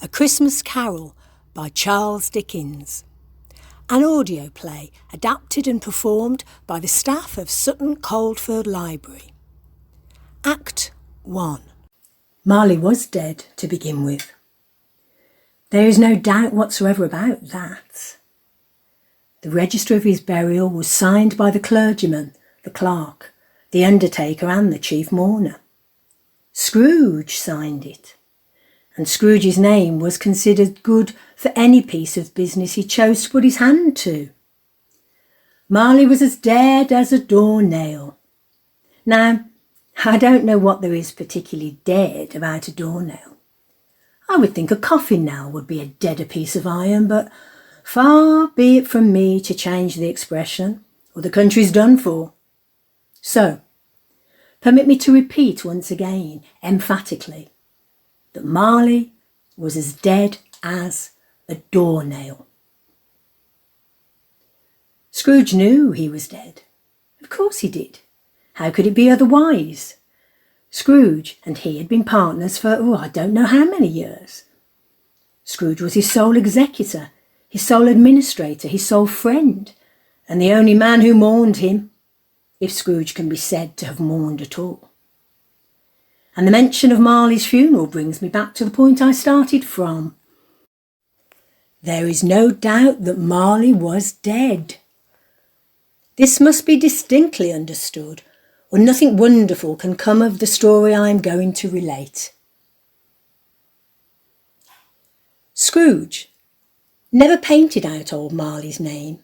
A Christmas Carol by Charles Dickens. An audio play adapted and performed by the staff of Sutton Coldfield Library. Act 1. Marley was dead to begin with. There is no doubt whatsoever about that. The register of his burial was signed by the clergyman, the clerk, the undertaker and the chief mourner. Scrooge signed it, and Scrooge's name was considered good for any piece of business he chose to put his hand to. Marley was as dead as a doornail. Now, I don't know what there is particularly dead about a doornail. I would think a coffin nail would be a deader piece of iron, but far be it from me to change the expression, or the country's done for. So, permit me to repeat once again, emphatically, that Marley was as dead as a doornail. Scrooge knew he was dead. Of course he did. How could it be otherwise? Scrooge and he had been partners for, I don't know how many years. Scrooge was his sole executor, his sole administrator, his sole friend, and the only man who mourned him, if Scrooge can be said to have mourned at all. And the mention of Marley's funeral brings me back to the point I started from. There is no doubt that Marley was dead. This must be distinctly understood, or nothing wonderful can come of the story I am going to relate. Scrooge never painted out old Marley's name.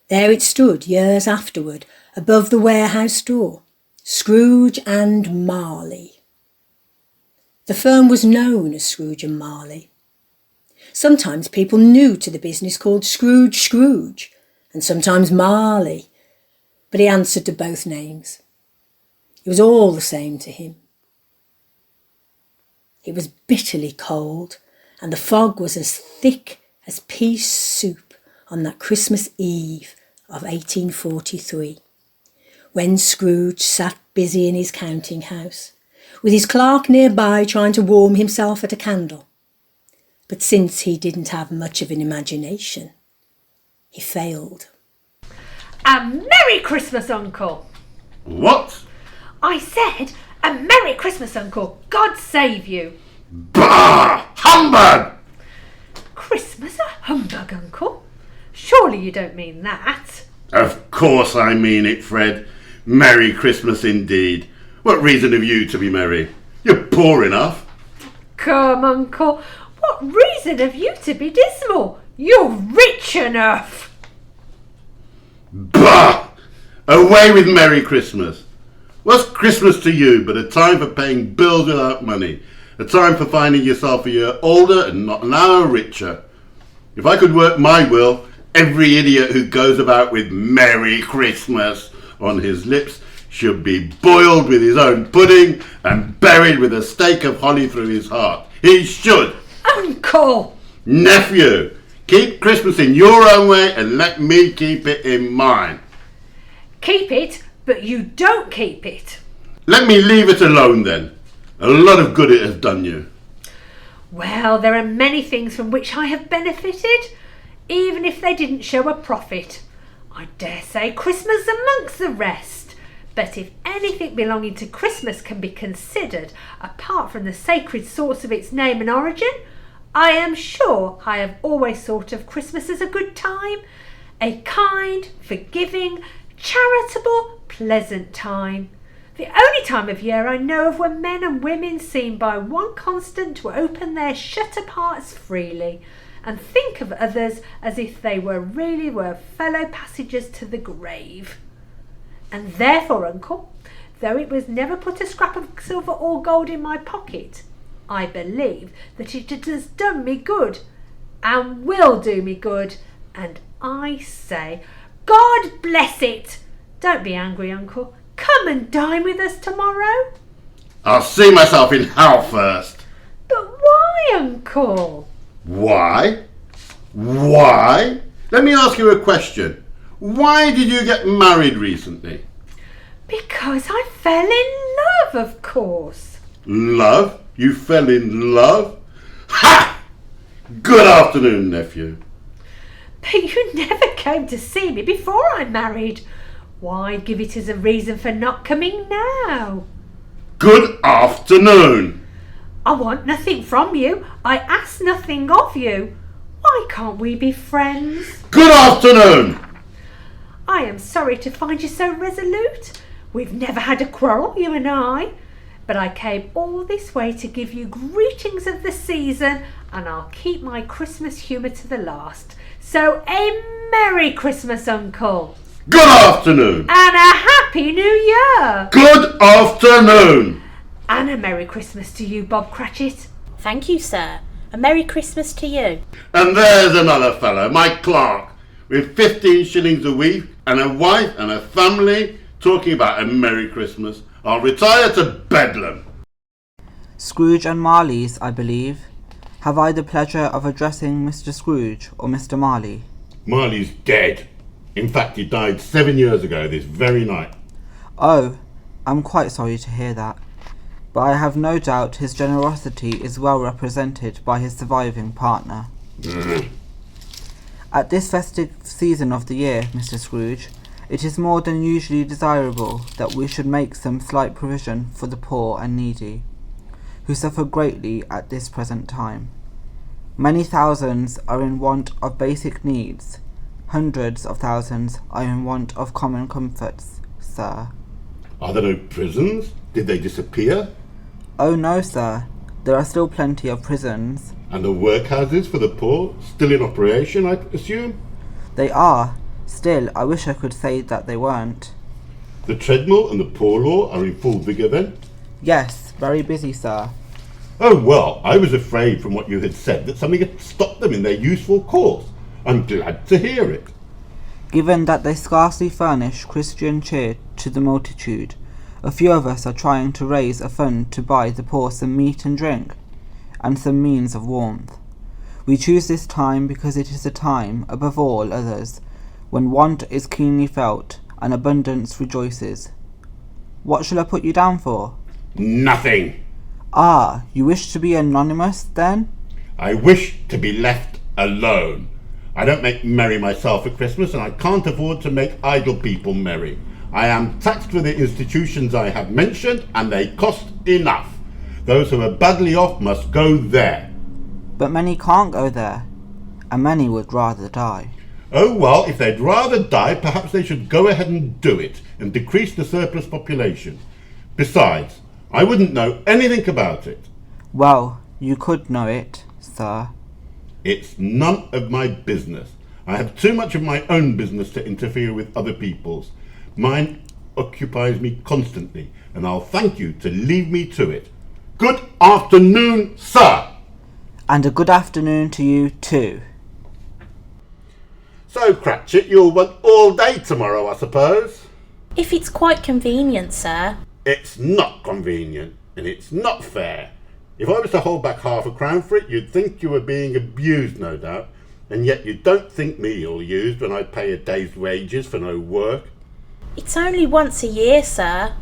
There it stood years afterward above the warehouse door, Scrooge and Marley. The firm was known as Scrooge and Marley. Sometimes people new to the business called Scrooge, and sometimes Marley, but he answered to both names. It was all the same to him. It was bitterly cold, and the fog was as thick as pea soup on that Christmas Eve of 1843, when Scrooge sat busy in his counting house, with his clerk nearby trying to warm himself at a candle. But since he didn't have much of an imagination, he failed. A Merry Christmas, Uncle! What? I said, a Merry Christmas, Uncle. God save you. Bah! Humbug! Christmas a humbug, Uncle? Surely you don't mean that. Of course I mean it, Fred. Merry Christmas indeed. What reason have you to be merry? You're poor enough. Come, Uncle. What reason have you to be dismal? You're rich enough. Bah! Away with Merry Christmas. What's Christmas to you but a time for paying bills without money? A time for finding yourself a year older and not an hour richer? If I could work my will, every idiot who goes about with Merry Christmas on his lips should be boiled with his own pudding and buried with a stake of holly through his heart. He should. Uncle! Nephew, keep Christmas in your own way and let me keep it in mine. Keep it, but you don't keep it. Let me leave it alone then. A lot of good it has done you. Well, there are many things from which I have benefited, even if they didn't show a profit. I dare say Christmas amongst the rest. But if anything belonging to Christmas can be considered apart from the sacred source of its name and origin, I am sure I have always thought of Christmas as a good time, a kind, forgiving, charitable, pleasant time. The only time of year I know of when men and women seem by one constant to open their shut-up hearts freely and think of others as if they really were fellow passengers to the grave. And therefore, Uncle, though it was never put a scrap of silver or gold in my pocket, I believe that it has done me good and will do me good, and I say, God bless it! Don't be angry, Uncle. Come and dine with us tomorrow. I'll see myself in hell first. But why, Uncle? Why? Why? Let me ask you a question. Why did you get married recently? Because I fell in love, of course. Love? You fell in love? Ha! Good afternoon, nephew. But you never came to see me before I married. Why give it as a reason for not coming now? Good afternoon. I want nothing from you. I ask nothing of you. Why can't we be friends? Good afternoon. I am sorry to find you so resolute. We've never had a quarrel, you and I. But I came all this way to give you greetings of the season, and I'll keep my Christmas humour to the last. So a Merry Christmas, Uncle. Good afternoon. And a Happy New Year. Good afternoon. And a Merry Christmas to you, Bob Cratchit. Thank you, sir. A Merry Christmas to you. And there's another fellow, my clerk, with 15 shillings a week and a wife and a family, talking about a Merry Christmas. I'll retire to Bedlam. Scrooge and Marley's, I believe. Have I the pleasure of addressing Mr. Scrooge or Mr. Marley? Marley's dead. In fact, he died 7 years ago this very night. Oh, I'm quite sorry to hear that. But I have no doubt his generosity is well represented by his surviving partner. At this festive season of the year, Mr. Scrooge, it is more than usually desirable that we should make some slight provision for the poor and needy, who suffer greatly at this present time. Many thousands are in want of basic needs. Hundreds of thousands are in want of common comforts, sir. Are there no prisons? Did they disappear? Oh no, sir. There are still plenty of prisons. And the workhouses for the poor? Still in operation, I assume? They are. Still, I wish I could say that they weren't. The treadmill and the poor law are in full vigour then? Yes, very busy, sir. Oh, well, I was afraid from what you had said that something had stopped them in their useful course. I'm glad to hear it. Given that they scarcely furnish Christian cheer to the multitude, a few of us are trying to raise a fund to buy the poor some meat and drink, and some means of warmth. We choose this time because it is a time, above all others, when want is keenly felt and abundance rejoices. What shall I put you down for? Nothing. Ah, you wish to be anonymous, then? I wish to be left alone. I don't make merry myself at Christmas, and I can't afford to make idle people merry. I am taxed for the institutions I have mentioned, and they cost enough. Those who are badly off must go there. But many can't go there, and many would rather die. Oh, well, if they'd rather die, perhaps they should go ahead and do it, and decrease the surplus population. Besides, I wouldn't know anything about it. Well, you could know it, sir. It's none of my business. I have too much of my own business to interfere with other people's. Mine occupies me constantly, and I'll thank you to leave me to it. Good afternoon, sir. And a good afternoon to you, too. So, Cratchit, you'll want all day tomorrow, I suppose? If it's quite convenient, sir. It's not convenient, and it's not fair. If I was to hold back £0.50 for it, you'd think you were being abused, no doubt, and yet you don't think me ill-used when I pay a day's wages for no work. It's only once a year, sir.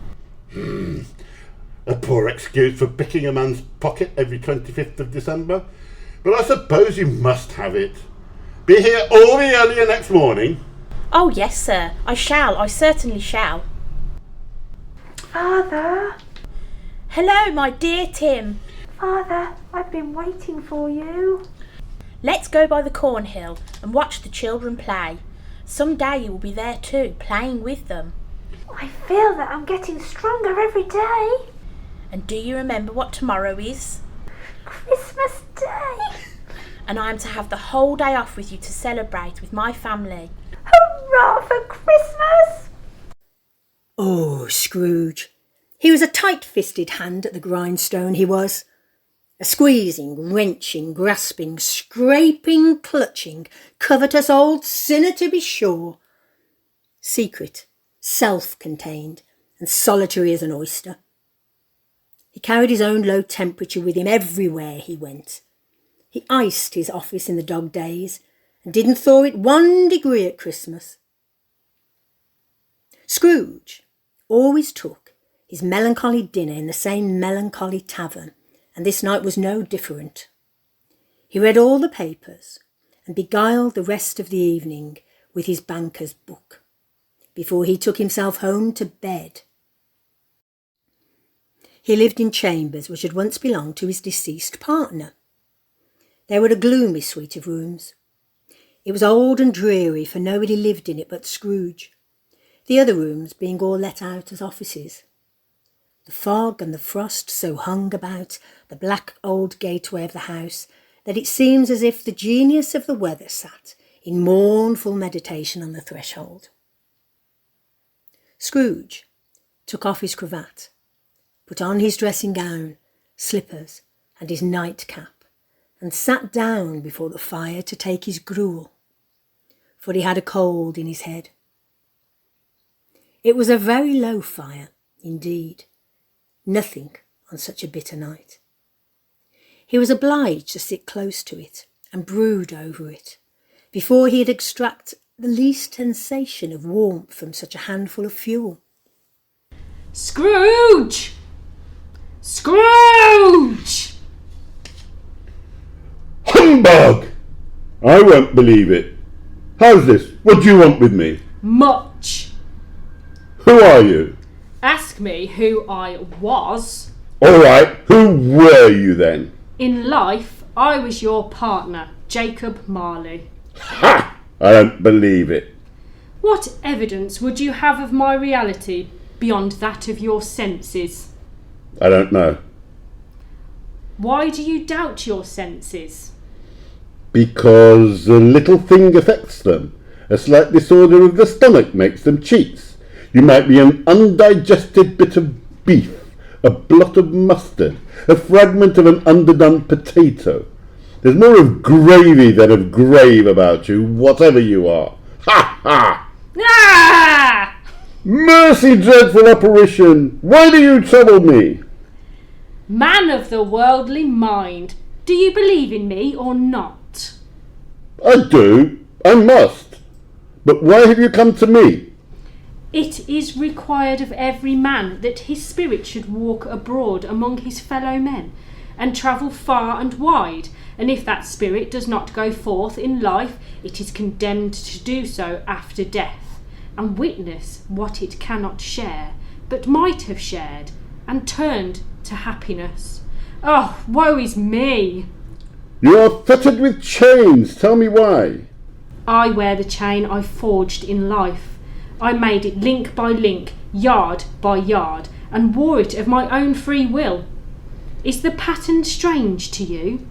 A poor excuse for picking a man's pocket every 25th of December, but I suppose you must have it. Be here all the earlier next morning. Oh, yes, sir. I shall. I certainly shall. Father, Hello, my dear Tim. Father, I've been waiting for you. Let's go by the cornhill and watch the children play. Some day you will be there too, playing with them. I feel that I'm getting stronger every day. And do you remember what tomorrow is? Christmas Day. And I am to have the whole day off with you to celebrate with my family. Hurrah for Christmas! Oh, Scrooge. He was a tight-fisted hand at the grindstone, he was. A squeezing, wrenching, grasping, scraping, clutching, covetous old sinner to be sure. Secret, self-contained, and solitary as an oyster. He carried his own low temperature with him everywhere he went. He iced his office in the dog days and didn't thaw it 1 degree at Christmas. Scrooge always took his melancholy dinner in the same melancholy tavern, and this night was no different. He read all the papers and beguiled the rest of the evening with his banker's book before he took himself home to bed. He lived in chambers which had once belonged to his deceased partner. They were a gloomy suite of rooms. It was old and dreary, for nobody lived in it but Scrooge, the other rooms being all let out as offices. The fog and the frost so hung about the black old gateway of the house that it seems as if the genius of the weather sat in mournful meditation on the threshold. Scrooge took off his cravat, put on his dressing gown, slippers, and his nightcap, and sat down before the fire to take his gruel, for he had a cold in his head. It was a very low fire, indeed, nothing on such a bitter night. He was obliged to sit close to it and brood over it before he'd extract the least sensation of warmth from such a handful of fuel. Scrooge! Scrooge! Humbug! I won't believe it. How's this? What do you want with me? Much. Who are you? Ask me who I was. All right, who were you then? In life, I was your partner, Jacob Marley. Ha! I don't believe it. What evidence would you have of my reality beyond that of your senses? I don't know. Why do you doubt your senses? Because a little thing affects them. A slight disorder of the stomach makes them cheats. You might be an undigested bit of beef, a blot of mustard, a fragment of an underdone potato. There's more of gravy than of grave about you, whatever you are. Ha ha! Ah! Mercy, dreadful apparition! Why do you trouble me? Man of the worldly mind, do you believe in me or not? I do. I must. But why have you come to me? It is required of every man that his spirit should walk abroad among his fellow men, and travel far and wide, and if that spirit does not go forth in life, it is condemned to do so after death, and witness what it cannot share, but might have shared, and turned to happiness. Oh, woe is me! You are fettered with chains. Tell me why. I wear the chain I forged in life. I made it link by link, yard by yard, and wore it of my own free will. Is the pattern strange to you?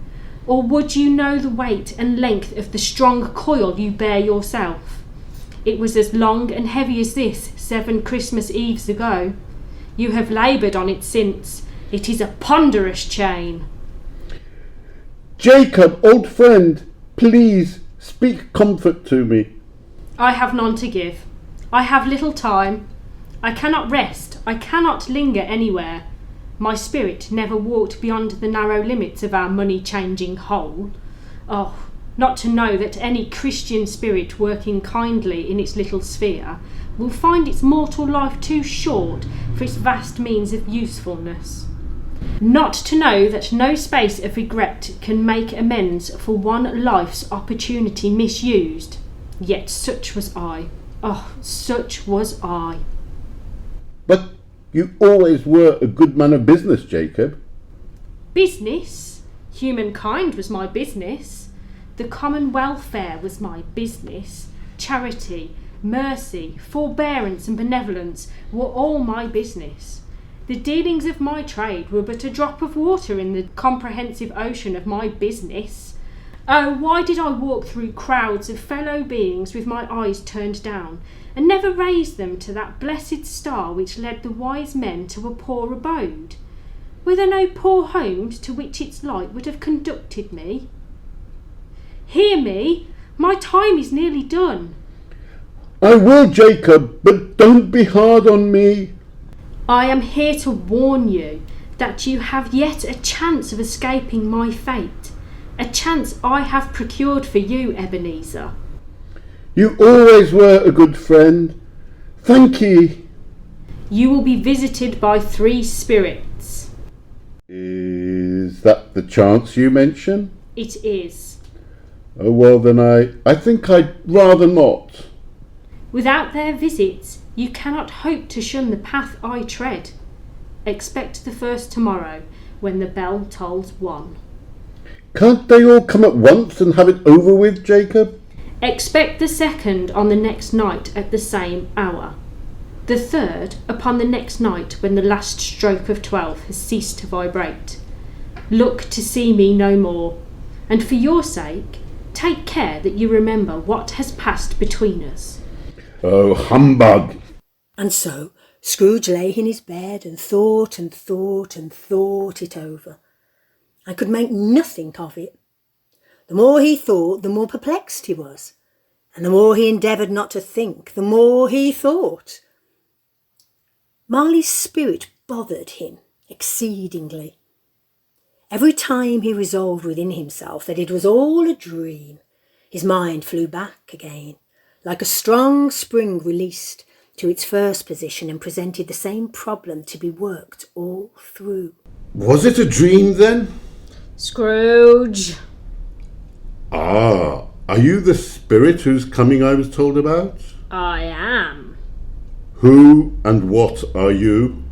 Or would you know the weight and length of the strong coil you bear yourself? It was as long and heavy as this 7 Christmas Eves ago. You have laboured on it since. It is a ponderous chain. Jacob, old friend, please speak comfort to me. I have none to give. I have little time. I cannot rest. I cannot linger anywhere. My spirit never walked beyond the narrow limits of our money-changing hole. Oh, not to know that any Christian spirit working kindly in its little sphere will find its mortal life too short for its vast means of usefulness. Not to know that no space of regret can make amends for one life's opportunity misused. Yet such was I. Oh, such was I. But you always were a good man of business, Jacob. Business? Humankind was my business. The common welfare was my business. Charity, mercy, forbearance and benevolence were all my business. The dealings of my trade were but a drop of water in the comprehensive ocean of my business. Oh, why did I walk through crowds of fellow beings with my eyes turned down, and never raise them to that blessed star which led the wise men to a poor abode? Were there no poor homes to which its light would have conducted me? Hear me, my time is nearly done. I will, Jacob, but don't be hard on me. I am here to warn you that you have yet a chance of escaping my fate, a chance I have procured for you, Ebenezer. You always were a good friend. Thank ye. You will be visited by 3 spirits. Is that the chance you mention? It is. Oh, well then I think I'd rather not. Without their visits, you cannot hope to shun the path I tread. Expect the first tomorrow, when the bell tolls 1. Can't they all come at once and have it over with, Jacob? Expect the second on the next night at the same hour. The third upon the next night when the last stroke of 12 has ceased to vibrate. Look to see me no more, and for your sake, take care that you remember what has passed between us. Oh, humbug! And so Scrooge lay in his bed and thought and thought and thought it over, and could make nothing of it. The more he thought, the more perplexed he was, and the more he endeavoured not to think, the more he thought. Marley's spirit bothered him exceedingly. Every time he resolved within himself that it was all a dream, his mind flew back again, like a strong spring released, to its first position, and presented the same problem to be worked all through. Was it a dream then? Scrooge! Ah, are you the spirit whose coming I was told about? I am. Who and what are you?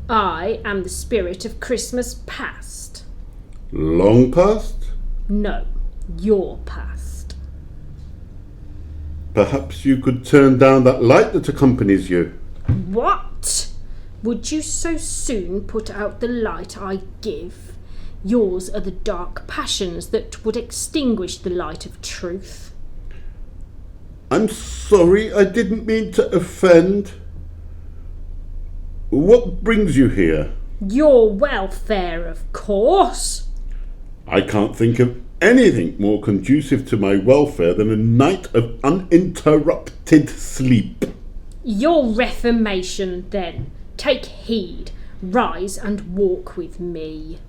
I am the spirit of Christmas past. Long past? No, your past. Perhaps you could turn down that light that accompanies you. What? Would you so soon put out the light I give? Yours are the dark passions that would extinguish the light of truth. I'm sorry, I didn't mean to offend. What brings you here? Your welfare, of course. I can't think of anything more conducive to my welfare than a night of uninterrupted sleep. Your reformation, then. Take heed. Rise and walk with me.